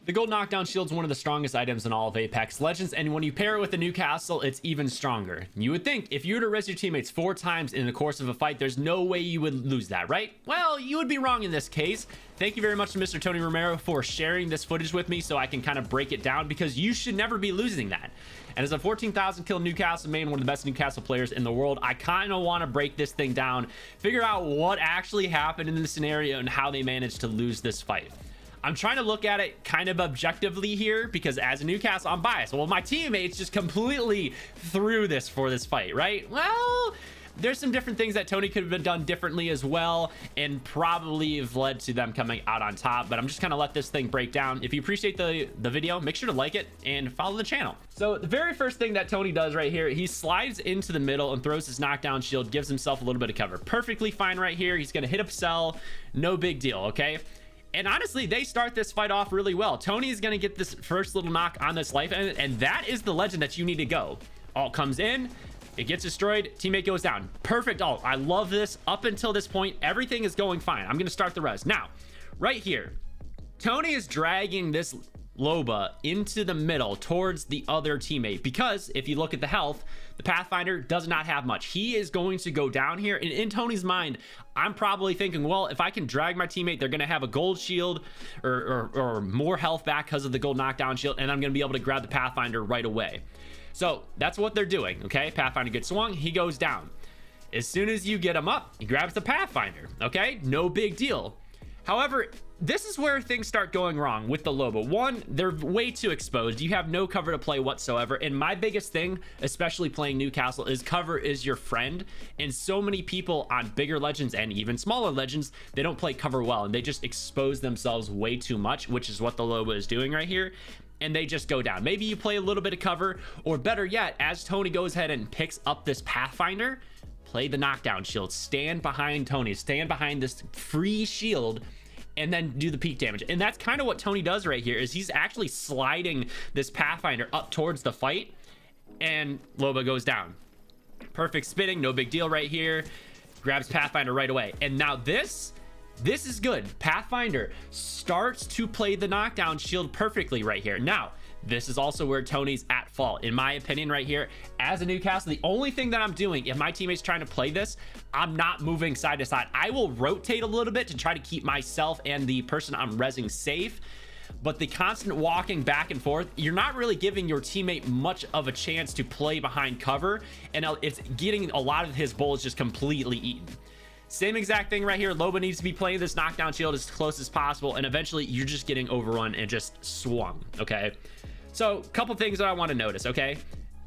The gold knockdown shield is one of the strongest items in all of Apex Legends, and when you pair it with the Newcastle, it's even stronger. You would think if you were to res your teammates 4 times in the course of a fight, there's no way you would lose that, right? Well, you would be wrong in this case. Thank you very much to Mr. Tony Romero for sharing this footage with me so I can kind of break it down, because you should never be losing that. And as a 14,000 kill Newcastle main, one of the best Newcastle players in the world, I kind of want to break this thing down, figure out what actually happened in this scenario and how they managed to lose this fight. I'm trying to look at it kind of objectively here, because as a Newcastle, I'm biased. Well, my teammates just completely threw this for this fight, right? Well, there's some different things that Tony could have done differently as well, and probably have led to them coming out on top. But I'm just gonna let this thing break down. If you appreciate the video, make sure to like it and follow the channel. So the very first thing that Tony does right here, he slides into the middle and throws his knockdown shield, gives himself a little bit of cover. Perfectly fine right here. He's gonna hit up cell, no big deal, okay? And honestly, they start this fight off really well. Tony is going to get this first little knock on this life, and that is the legend that you need to go. Ult comes in, it gets destroyed, teammate goes down. Perfect ult. I love this. Up until this point, everything is going fine. I'm going to start the res. Now, right here, Tony is dragging this Loba into the middle towards the other teammate, because if you look at the health, the Pathfinder does not have much. He is going to go down here, and in Tony's mind, I'm probably thinking, well, if I can drag my teammate, they're going to have a gold shield or more health back because of the gold knockdown shield, and I'm going to be able to grab the Pathfinder right away. So that's what they're doing, okay? Pathfinder gets swung, he goes down. As soon as you get him up, he grabs the Pathfinder, okay? No big deal. However, this is where things start going wrong with the Loba. One, they're way too exposed. You have no cover to play whatsoever. And my biggest thing, especially playing Newcastle, is cover is your friend. And so many people on bigger legends and even smaller legends, they don't play cover well, and they just expose themselves way too much, which is what the Loba is doing right here. And they just go down. Maybe you play a little bit of cover, or better yet, as Tony goes ahead and picks up this Pathfinder, play the knockdown shield, stand behind Tony, stand behind this free shield, and then do the peak damage. And that's kind of what Tony does right here, is he's actually sliding this Pathfinder up towards the fight, and Loba goes down. Perfect spinning, no big deal right here. Grabs Pathfinder right away. And now this is good. Pathfinder starts to play the knockdown shield perfectly right here. Now, this is also where Tony's at fault, in my opinion, right here. As a Newcastle, the only thing that I'm doing, if my teammate's trying to play this, I'm not moving side to side. I will rotate a little bit to try to keep myself and the person I'm rezzing safe. But the constant walking back and forth, you're not really giving your teammate much of a chance to play behind cover, and it's getting a lot of his bullets just completely eaten. Same exact thing right here. Loba needs to be playing this knockdown shield as close as possible, and eventually you're just getting overrun and just swung, okay? So, a couple things that I want to notice, okay?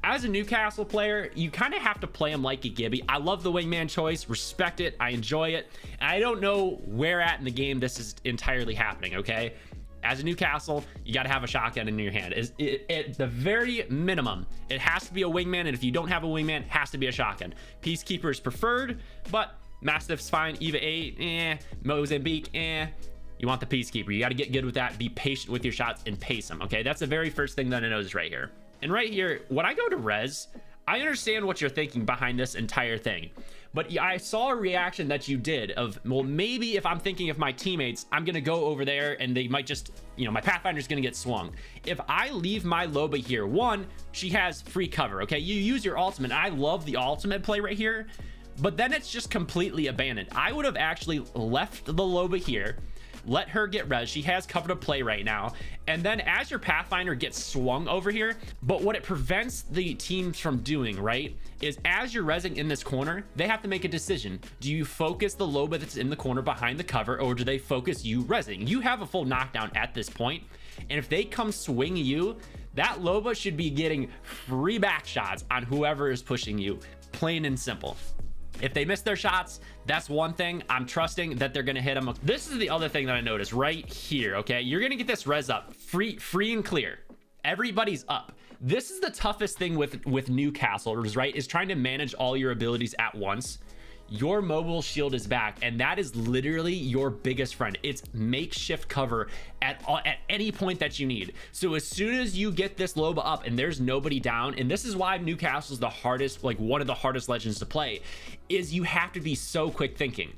As a Newcastle player, you kind of have to play him like a Gibby. I love the wingman choice, respect it, I enjoy it. I don't know where at in the game this is entirely happening, okay? As a Newcastle, you got to have a shotgun in your hand. At the very minimum, it has to be a wingman, and if you don't have a wingman, it has to be a shotgun. Peacekeeper is preferred, but Mastiff's fine. Eva 8, Mozambique, You want the Peacekeeper. You got to get good with that. Be patient with your shots and pace them, okay? That's the very first thing that I noticed right here. And right here, when I go to res, I understand what you're thinking behind this entire thing. But I saw a reaction that you did of, well, maybe if I'm thinking of my teammates, I'm going to go over there and they might just, you know, my Pathfinder's going to get swung. If I leave my Loba here, one, she has free cover, okay? You use your ultimate. I love the ultimate play right here, but then it's just completely abandoned. I would have actually left the Loba here, let her get res. She has cover to play right now, and then as your Pathfinder gets swung over here, but what it prevents the teams from doing, right, is as you're rezzing in this corner, they have to make a decision. Do you focus the Loba that's in the corner behind the cover, or do they focus you rezzing? You have a full knockdown at this point, and if they come swing you, that Loba should be getting free back shots on whoever is pushing you, plain and simple. If they miss their shots, that's one thing. I'm trusting that they're going to hit them. This is the other thing that I noticed right here, okay? You're going to get this res up free and clear. Everybody's up. This is the toughest thing with Newcastle, right? Is trying to manage all your abilities at once. Your mobile shield is back, and that is literally your biggest friend. It's makeshift cover at any point that you need. So as soon as you get this Loba up and there's nobody down, and this is why Newcastle's the hardest, like one of the hardest legends to play, is you have to be so quick thinking.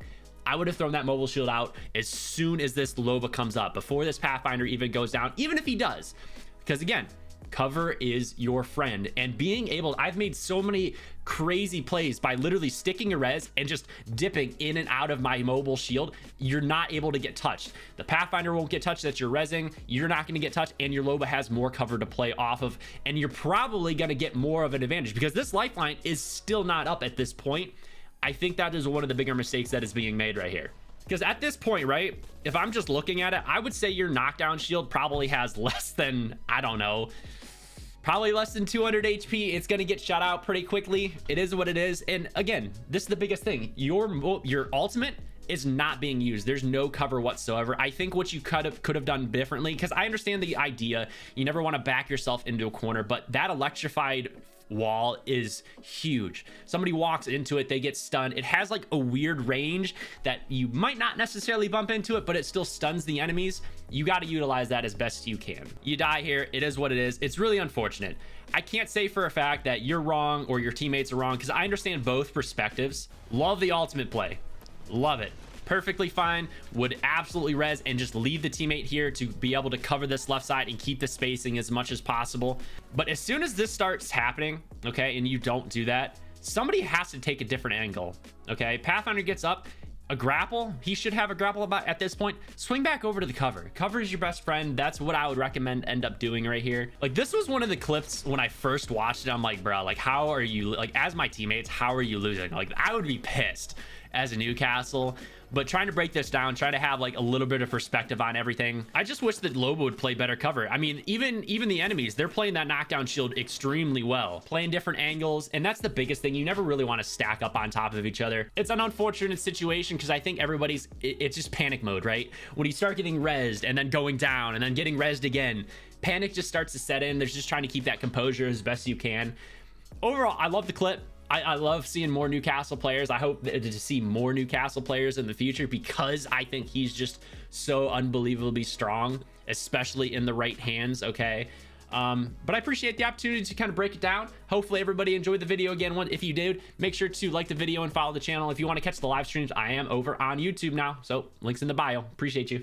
I would have thrown that mobile shield out as soon as this Loba comes up, before this Pathfinder even goes down, even if he does. Because again, cover is your friend. And being able, I've made so many crazy plays by literally sticking a res and just dipping in and out of my mobile shield. You're not able to get touched. The Pathfinder won't get touched, that you're resing. You're not going to get touched, and your Loba has more cover to play off of, and you're probably going to get more of an advantage because this lifeline is still not up at this point. I think that is one of the bigger mistakes that is being made right here. Because at this point, right, if I'm just looking at it, I would say your knockdown shield probably has less than, I don't know, probably less than 200 HP. It's going to get shot out pretty quickly. It is what it is. And again, this is the biggest thing. Your ultimate is not being used. There's no cover whatsoever. I think what you could have done differently, because I understand the idea. You never want to back yourself into a corner, but that electrified wall is huge. Somebody walks into it, they get stunned. It has like a weird range that you might not necessarily bump into it, but it still stuns the enemies. You got to utilize that as best you can. You die here, it is what it is. It's really unfortunate. I can't say for a fact that you're wrong or your teammates are wrong, because I understand both perspectives. Love the ultimate play, love it, perfectly fine. Would absolutely res and just leave the teammate here to be able to cover this left side and keep the spacing as much as possible. But as soon as this starts happening, okay, and you don't do that, somebody has to take a different angle. Okay, Pathfinder gets up, a grapple, he should have a grapple about at this point. Swing back over to the cover. Cover is your best friend. That's what I would recommend end up doing right here. Like, this was one of the clips when I first watched it. I'm like, bro, like, how are you, like, as my teammates, how are you losing? Like, I would be pissed as a Newcastle. But trying to break this down, try to have like a little bit of perspective on everything. I just wish that Loba would play better cover. I mean, even the enemies, they're playing that knockdown shield extremely well, playing different angles. And that's the biggest thing. You never really want to stack up on top of each other. It's an unfortunate situation because I think it's just panic mode, right? When you start getting rezzed and then going down and then getting rezzed again, panic just starts to set in. They're just trying to keep that composure as best you can. Overall, I love the clip. I love seeing more Newcastle players. I hope to see more Newcastle players in the future, because I think he's just so unbelievably strong, especially in the right hands. Okay. But I appreciate the opportunity to kind of break it down. Hopefully everybody enjoyed the video. Again, if you did, make sure to like the video and follow the channel. If you want to catch the live streams, I am over on YouTube now, so links in the bio. Appreciate you.